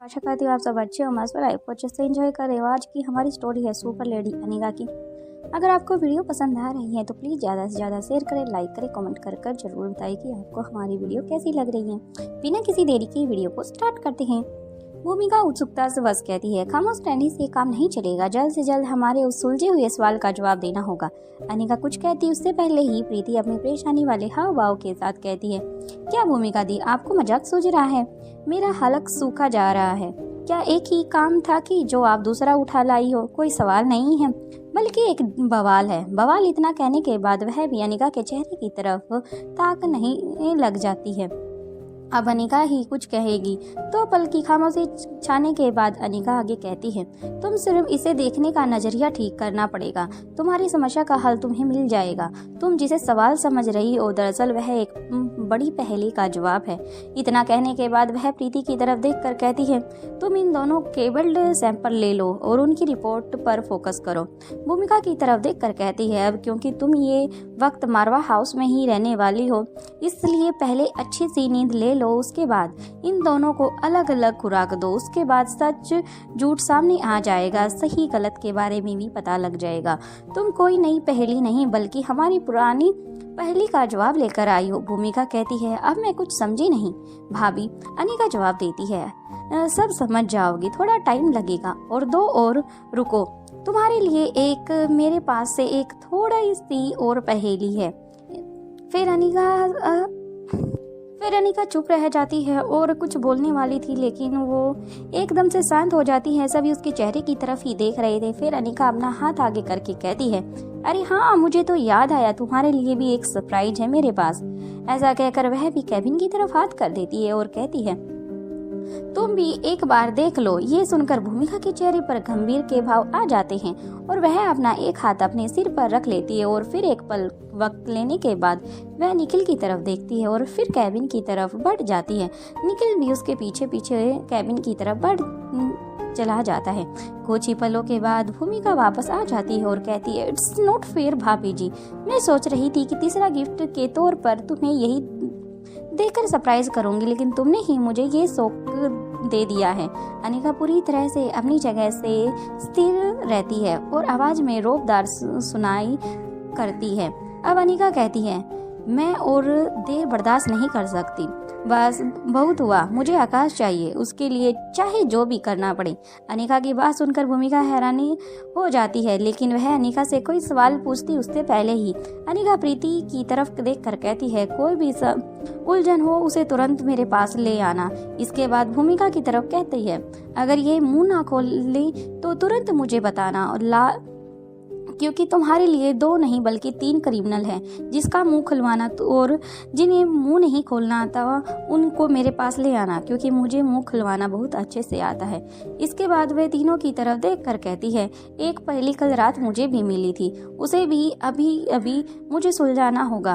आशा करती हूँ आप सब अच्छे हो, मस्त लाइफ को अच्छे से एंजॉय कर रहे हो। आज की हमारी स्टोरी है सुपर लेडी अनिका की। अगर आपको वीडियो पसंद आ रही है तो प्लीज़ ज़्यादा से ज़्यादा शेयर करें, लाइक करें, कमेंट कर जरूर बताइए कि आपको हमारी वीडियो कैसी लग रही है। बिना किसी देरी के वीडियो को स्टार्ट करते हैं। भूमिका उत्सुकता से बस कहती है, खामोश रहने से काम नहीं चलेगा, जल्द से जल्द हमारे उस सुलझे हुए सवाल का जवाब देना होगा। अनिका कुछ कहती उससे पहले ही प्रीति अपनी परेशानी वाले हाव भाव के साथ कहती है, क्या भूमिका दी, आपको मजाक सूझ रहा है? मेरा हलक सूखा जा रहा है। क्या एक ही काम था कि जो आप दूसरा उठा लाई हो? कोई सवाल नहीं है बल्कि एक बवाल है। बवाल इतना कहने के बाद वह भी अनिका के चेहरे की तरफ ताक नहीं लग जाती है। अब अनिका ही कुछ कहेगी तो पल की खामोशी छाने के बाद अनिका आगे कहती है, तुम सिर्फ इसे देखने का नजरिया ठीक करना पड़ेगा, तुम्हारी समस्या का हल तुम्हें मिल जाएगा। तुम जिसे सवाल समझ रही हो दरअसल वह एक बड़ी पहेली का जवाब है। इतना कहने के बाद वह प्रीति की तरफ देखकर कहती है, तुम इन दोनों केबल्ड सैंपल ले लो और उनकी रिपोर्ट पर फोकस करो। भूमिका की तरफ देखकर कहती है, अब क्योंकि तुम ये वक्त मारवा हाउस में ही रहने वाली हो इसलिए पहले अच्छी सी नींद ले लो, उसके बाद इन दोनों को अलग अलग खुराक दो, उसके बाद सच झूठ सामने आ जाएगा, सही गलत के बारे में भी पता लग जाएगा। तुम कोई नई पहेली नहीं बल्कि हमारी पुरानी पहेली का जवाब लेकर आई हो। भूमिका कहती है, अब मैं कुछ समझी नहीं भाभी। अनिका जवाब देती है, सब समझ जाओगी, थोड़ा टाइम लगेगा और दो और रुको, तुम्हारे लिए एक मेरे पास से एक थोड़ा सी और पहेली है। फिर अनिका चुप रह जाती है और कुछ बोलने वाली थी लेकिन वो एकदम से शांत हो जाती है। सभी उसके चेहरे की तरफ ही देख रहे थे। फिर अनिका अपना हाथ आगे करके कहती है, अरे हाँ, मुझे तो याद आया, तुम्हारे लिए भी एक सरप्राइज है मेरे पास। ऐसा कहकर वह भी केबिन की तरफ हाथ कर देती है और कहती है, तुम भी एक बार देख लो। ये सुनकर भूमिका के चेहरे पर गंभीर के भाव आ जाते हैं और वह अपना एक हाथ अपने सिर पर रख लेती है और फिर एक पल वक्त लेने के बाद वह निखिल की तरफ देखती है और फिर कैबिन की तरफ बढ़ जाती है। निखिल भी उसके पीछे पीछे कैबिन की तरफ बढ़ चला जाता है। कुछ ही पलों के बाद भूमिका वापस आ जाती है और कहती है, इट्स नॉट फेयर भाभी जी, मैं सोच रही थी कि तीसरा गिफ्ट के तौर पर तुम्हें यही देकर सरप्राइज करूंगी लेकिन तुमने ही मुझे ये शौक दे दिया है। अनिका पूरी तरह से अपनी जगह से स्थिर रहती है और आवाज में रोबदार सुनाई करती है। अब अनिका कहती है, मैं और देर बर्दाश्त नहीं कर सकती, बस बहुत हुआ, मुझे आकाश चाहिए, उसके लिए चाहे जो भी करना पड़े। अनिका की बात सुनकर भूमिका हैरानी हो जाती है लेकिन वह अनिका से कोई सवाल पूछती उससे पहले ही अनिका प्रीति की तरफ देखकर कहती है, कोई भी उलझन हो उसे तुरंत मेरे पास ले आना। इसके बाद भूमिका की तरफ कहती है, अगर ये मुंह ना खोले तो तुरंत मुझे बताना और क्योंकि तुम्हारे लिए 2 नहीं बल्कि 3 क्रिमिनल हैं जिसका मुंह खुलवाना और जिन्हें मुंह नहीं खोलना आता उनको मेरे पास ले आना, क्योंकि मुझे मुंह खुलवाना बहुत अच्छे से आता है। इसके बाद वे तीनों की तरफ देखकर कहती है, एक पहेली कल रात मुझे भी मिली थी, उसे भी अभी मुझे सुलझाना होगा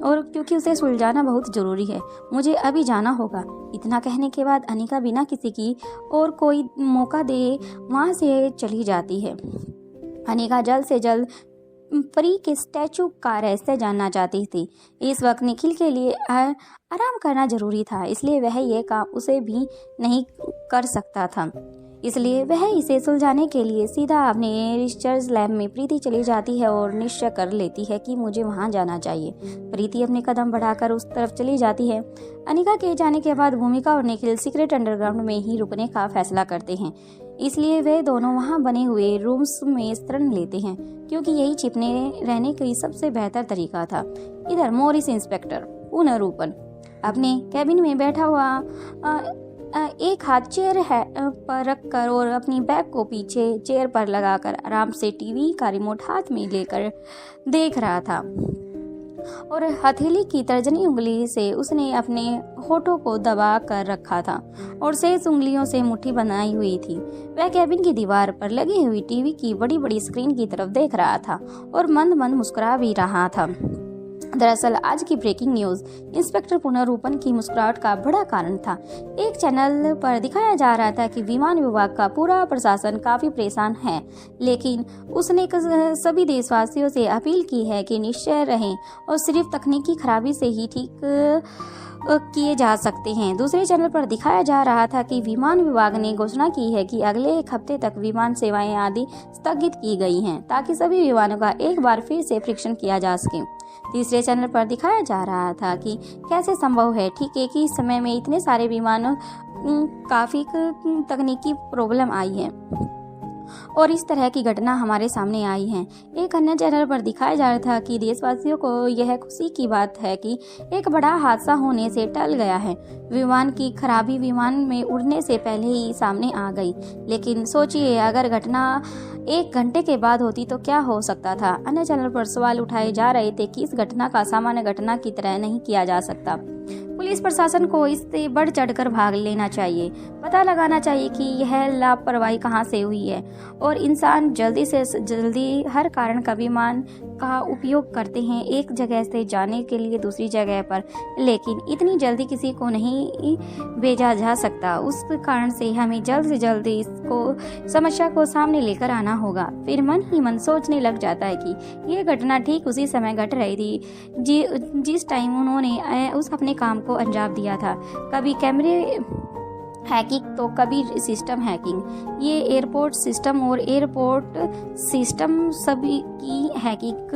और क्योंकि उसे सुलझाना बहुत जरूरी है, मुझे अभी जाना होगा। इतना कहने के बाद अनिका बिना किसी की और कोई मौका दे वहाँ से चली जाती है। अनिका जल्द से जल्द परी के स्टैचू का रहस्य जानना चाहती थी। इस वक्त निखिल के लिए आराम करना जरूरी था, इसलिए वह यह काम उसे भी नहीं कर सकता था। इसलिए वह इसे सुलझाने के लिए सीधा अपने रिसर्च लैब में प्रीति चली जाती है और निश्चय कर लेती है कि मुझे वहां जाना चाहिए। प्रीति अपने कदम बढ़ाकर उस तरफ चली जाती है। अनिका के जाने के बाद भूमिका और निखिल सीक्रेट अंडरग्राउंड में ही रुकने का फैसला करते हैं, इसलिए वे दोनों वहां बने हुए रूम्स में शरण लेते हैं क्योंकि यही छिपने रहने का सबसे बेहतर तरीका था। इधर मॉरिस इंस्पेक्टर पुनरूपन अपने कैबिन में बैठा हुआ एक हाथ चेयर पर रखकर और अपनी बैग को पीछे चेयर पर लगाकर आराम से टीवी का रिमोट हाथ में लेकर देख रहा था और हथेली की तर्जनी उंगली से उसने अपने होठों को दबा कर रखा था और शेष उंगलियों से मुट्ठी बनाई हुई थी। वह कैबिन की दीवार पर लगी हुई टीवी की बड़ी बड़ी स्क्रीन की तरफ देख रहा था और मंद मंद मुस्कुरा भी रहा था। दरअसल आज की ब्रेकिंग न्यूज इंस्पेक्टर पुनरूपन की मुस्कुराहट का बड़ा कारण था। एक चैनल पर दिखाया जा रहा था कि विमान विभाग का पूरा प्रशासन काफी परेशान है, लेकिन उसने सभी देशवासियों से अपील की है कि निश्चय रहें और सिर्फ तकनीकी खराबी से ही ठीक किए जा सकते हैं। दूसरे चैनल पर दिखाया जा रहा था कि विमान विभाग ने घोषणा की है कि अगले 1 हफ्ते तक विमान सेवाएं आदि स्थगित की गई हैं ताकि सभी विमानों का एक बार फिर से परीक्षण किया जा सके। तीसरे चैनल पर दिखाया जा रहा था कि कैसे संभव है ठीक एक ही समय में इतने सारे विमानों काफी तकनीकी प्रॉब्लम आई है और इस तरह की घटना हमारे सामने आई है। एक अन्य चैनल पर दिखाया जा रहा था कि देशवासियों को यह खुशी की बात है कि एक बड़ा हादसा होने से टल गया है। विमान की खराबी विमान में उड़ने से पहले ही सामने आ गई, लेकिन सोचिए अगर घटना 1 घंटे के बाद होती तो क्या हो सकता था। अन्य चैनल पर सवाल उठाए जा रहे थे कि इस घटना का सामान्य घटना की तरह नहीं किया जा सकता। पुलिस प्रशासन को इससे बढ़ चढ़कर भाग लेना चाहिए, पता लगाना चाहिए कि यह लापरवाही कहां से हुई है और इंसान जल्दी से जल्दी हर कारण का विमान का उपयोग करते हैं एक जगह से जाने के लिए दूसरी जगह पर, लेकिन इतनी जल्दी किसी को नहीं भेजा जा सकता। उस कारण से हमें जल्द से जल्द इसको समस्या को सामने लेकर आना होगा। फिर मन ही मन सोचने लग जाता है कि यह घटना ठीक उसी समय घट रही थी जिस टाइम उन्होंने उस अपने काम को अंजाम दिया था। कभी कैमरे हैकिंग तो कभी सिस्टम हैकिंग। ये एयरपोर्ट सिस्टम और एयरपोर्ट सिस्टम सभी की हैकिंग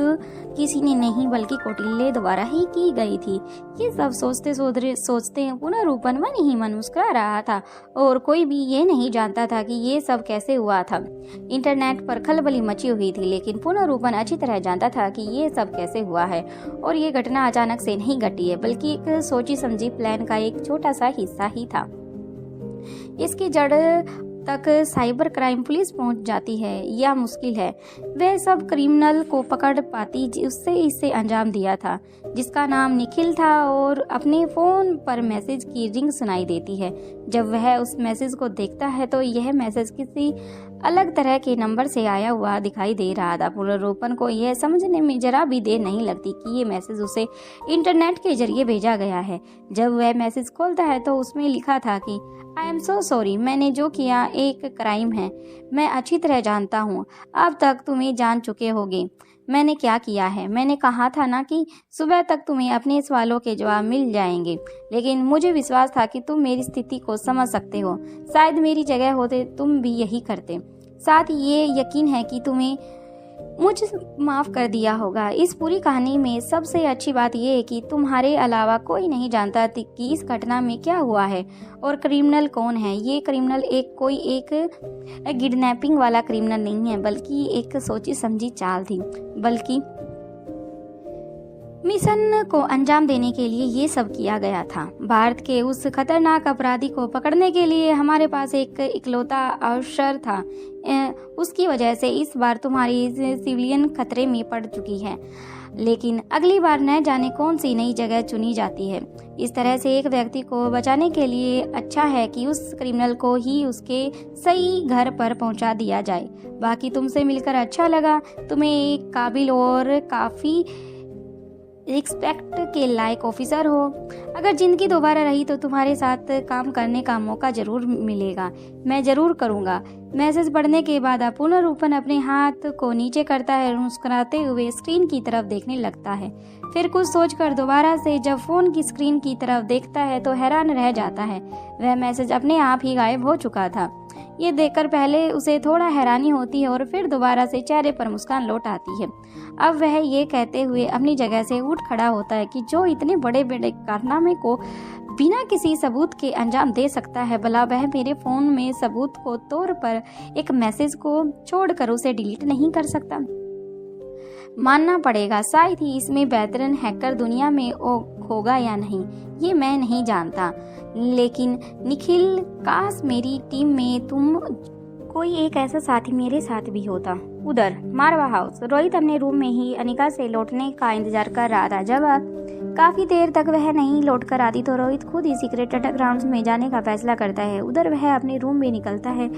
किसी ने नहीं बल्कि कौटिल्य द्वारा ही की गई थी। ये सब सोचते पुनरूपन मन ही मन मुस्कुरा रहा था और कोई भी ये नहीं जानता था कि ये सब कैसे हुआ था। इंटरनेट पर खलबली मची हुई थी, लेकिन पुनरूपन अच्छी तरह जानता था कि ये सब कैसे हुआ है और ये घटना अचानक से नहीं घटी है बल्कि एक सोची समझी प्लान का एक छोटा सा हिस्सा ही था। इसकी जड़ तक साइबर क्राइम पुलिस पहुंच जाती है या मुश्किल है। वह सब क्रिमिनल को पकड़ पाती उससे इसे अंजाम दिया था, जिसका नाम निखिल था और अपने फोन पर मैसेज की रिंग सुनाई देती है। जब वह उस मैसेज को देखता है तो यह मैसेज किसी अलग तरह के नंबर से आया हुआ दिखाई दे रहा था। पुनरूपन को यह समझने में जरा भी देर नहीं लगती कि ये मैसेज उसे इंटरनेट के जरिए भेजा गया है। जब वह मैसेज खोलता है तो उसमें लिखा था कि आई एम सो सॉरी, मैंने जो किया एक क्राइम है, मैं अच्छी तरह जानता हूँ। अब तक तुम्हें जान चुके होगे मैंने क्या किया है। मैंने कहा था ना कि सुबह तक तुम्हें अपने सवालों के जवाब मिल जाएंगे, लेकिन मुझे विश्वास था कि तुम मेरी स्थिति को समझ सकते हो। शायद मेरी जगह होते तुम भी यही करते। साथ ये यकीन है कि तुम्हें मुझे माफ़ कर दिया होगा। इस पूरी कहानी में सबसे अच्छी बात यह है कि तुम्हारे अलावा कोई नहीं जानता कि इस घटना में क्या हुआ है और क्रिमिनल कौन है। ये क्रिमिनल एक किडनैपिंग वाला क्रिमिनल नहीं है, बल्कि एक सोची समझी चाल थी। बल्कि मिशन को अंजाम देने के लिए ये सब किया गया था। भारत के उस खतरनाक अपराधी को पकड़ने के लिए हमारे पास एक इकलौता अवसर था। उसकी वजह से इस बार तुम्हारी सिविलियन खतरे में पड़ चुकी है, लेकिन अगली बार न जाने कौन सी नई जगह चुनी जाती है। इस तरह से एक व्यक्ति को बचाने के लिए अच्छा है कि उस क्रिमिनल को ही उसके सही घर पर पहुंचा दिया जाए। बाकी तुमसे मिलकर अच्छा लगा। तुम्हें एक काबिल और काफ़ी रिस्पेक्ट के लायक ऑफिसर हो। अगर जिंदगी दोबारा रही तो तुम्हारे साथ काम करने का मौका जरूर मिलेगा। मैं जरूर करूँगा। मैसेज पढ़ने के बाद पुनरूपन अपने हाथ को नीचे करता है और मुस्कुराते हुए स्क्रीन की तरफ देखने लगता है। फिर कुछ सोचकर दोबारा से जब फोन की स्क्रीन की तरफ देखता है तो हैरान रह जाता है। वह मैसेज अपने आप ही गायब हो चुका था। ये देखकर पहले उसे थोड़ा हैरानी होती है और फिर दोबारा से चेहरे पर मुस्कान लौट आती है। अब वह ये कहते हुए अपनी जगह से उठ खड़ा होता है कि जो इतने बड़े बड़े कारनामे को बिना किसी सबूत के अंजाम दे सकता है, भला वह मेरे फोन में सबूत को तौर पर एक मैसेज को छोड़कर उसे डिलीट नहीं कर सकता। मानना पड़ेगा, शायद ही इसमें बेहतरीन हैकर दुनिया में होगा या नहीं, ये मैं नहीं जानता। लेकिन निखिल, काश मेरी टीम में तुम कोई एक ऐसा साथी मेरे साथ भी होता। उधर मारवा हाउस, रोहित अपने रूम में ही अनिका से लौटने का इंतजार कर रहा था। जब काफी देर तक वह नहीं लौट कर आती तो रोहित खुद ही सीक्रेट अंडरग्राउंड में जाने का फैसला करता है। उधर वह अपने रूम में निकलता है,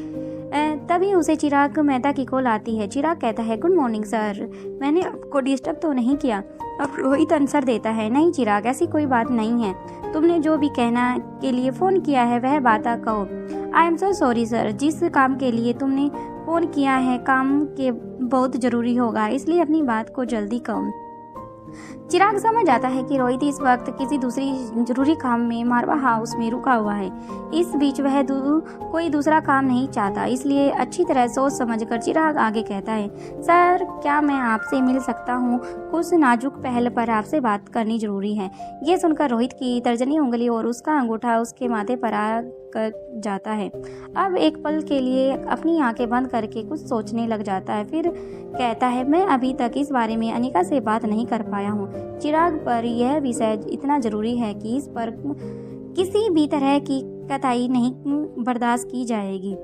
तभी उसे चिराग मेहता की कॉल आती है। चिराग कहता है, गुड मॉर्निंग सर, मैंने आपको डिस्टर्ब तो नहीं किया। अब रोहित आंसर देता है, नहीं चिराग, ऐसी कोई बात नहीं है। तुमने जो भी कहना के लिए फ़ोन किया है वह बात कहो। I am so sorry sir, जिस काम के लिए तुमने फ़ोन किया है काम के बहुत ज़रूरी होगा, इसलिए अपनी बात को जल्दी कहो। चिराग समझ आता है कि रोहित इस वक्त किसी दूसरी जरूरी काम में मारवा हाउस में रुका हुआ है। इस बीच वह कोई दूसरा काम नहीं चाहता, इसलिए अच्छी तरह सोच समझकर चिराग आगे कहता है, सर क्या मैं आपसे मिल सकता हूँ? कुछ नाजुक पहल पर आपसे बात करनी जरूरी है। ये सुनकर रोहित की तर्जनी उंगली और उसका अंगूठा उसके माथे पर आ कर जाता है। अब एक पल के लिए अपनी आंखें बंद करके कुछ सोचने लग जाता है, फिर कहता है, मैं अभी तक इस बारे में अनिका से बात नहीं कर पाया हूँ। चिराग पर यह विषय इतना जरूरी है कि इस पर किसी भी तरह की कताई नहीं बर्दाश्त की जाएगी।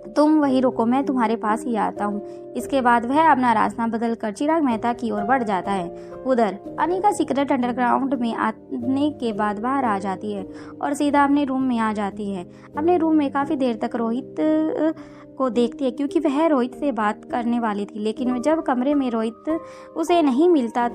तुम वही रुको, मैं तुम्हारे पास ही आता हूँ। इसके बाद वह अपना रास्ता बदलकर चिराग मेहता की ओर बढ़ जाता है। उधर अनिका सीक्रेट अंडरग्राउंड में आने के बाद बाहर आ जाती है और सीधा अपने रूम में आ जाती है। अपने रूम में काफ़ी देर तक रोहित को देखती है, क्योंकि वह रोहित से बात करने वाली थी, लेकिन जब कमरे में रोहित उसे नहीं मिलता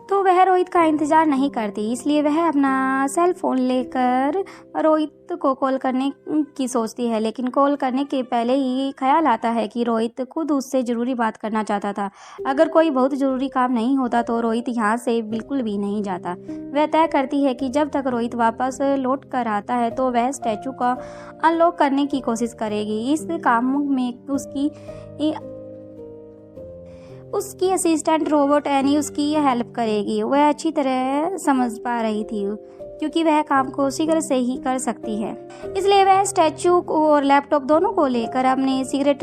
तो वह रोहित का इंतज़ार नहीं करती। इसलिए वह अपना सेल फोन लेकर रोहित को कॉल करने की सोचती है, लेकिन कॉल करने के पहले ही ख्याल आता है कि रोहित खुद उससे ज़रूरी बात करना चाहता था। अगर कोई बहुत ज़रूरी काम नहीं होता तो रोहित यहाँ से बिल्कुल भी नहीं जाता। वह तय करती है कि जब तक रोहित वापस लौट कर आता है तो वह स्टैचू को अनलॉक करने की कोशिश करेगी। इस काम में उसकी असिस्टेंट रोबोट एनी उसकी हेल्प करेगी। वह अच्छी तरह समझ पा रही थी, क्योंकि वह काम को शीघ्र से ही कर सकती है। इसलिए वह स्टैचू और लैपटॉप दोनों को लेकर अपने सीक्रेट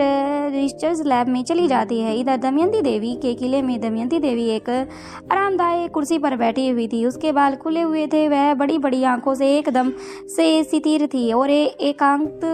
रिसर्च लैब में चली जाती है। इधर दमयंती देवी के किले में दमयंती देवी एक आरामदायक कुर्सी पर बैठी हुई थी। उसके बाल खुले हुए थे, वह बड़ी बड़ी आंखों से एकदम से स्थिर थी और एकांत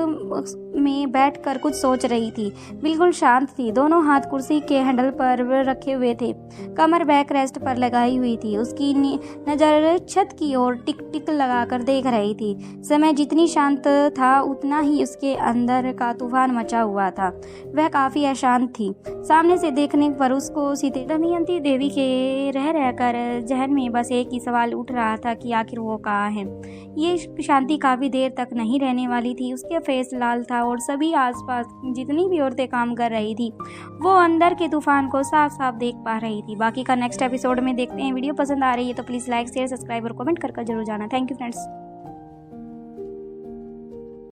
में बैठकर कुछ सोच रही थी। बिल्कुल शांत थी, दोनों हाथ कुर्सी के हैंडल पर रखे हुए थे, कमर बैक रेस्ट पर लगाई हुई थी। उसकी नज़र छत की ओर टिक टिक लगाकर देख रही थी। समय जितनी शांत था उतना ही उसके अंदर का तूफान मचा हुआ था। वह काफ़ी अशांत थी। सामने से देखने पर उसको सीधे दमयंती देवी के रह रहकर जहन में बस एक ही सवाल उठ रहा था कि आखिर वो कहाँ है। ये शांति काफ़ी देर तक नहीं रहने वाली थी। उसके फेस लाल था और सभी आसपास जितनी भी औरतें काम कर रही थी वो अंदर के तूफान को साफ साफ देख पा रही थी। बाकी का नेक्स्ट एपिसोड में देखते हैं। वीडियो पसंद आ रही है तो प्लीज़ लाइक शेयर सब्सक्राइब और कमेंट कर जरूर जाना। Thank you friends.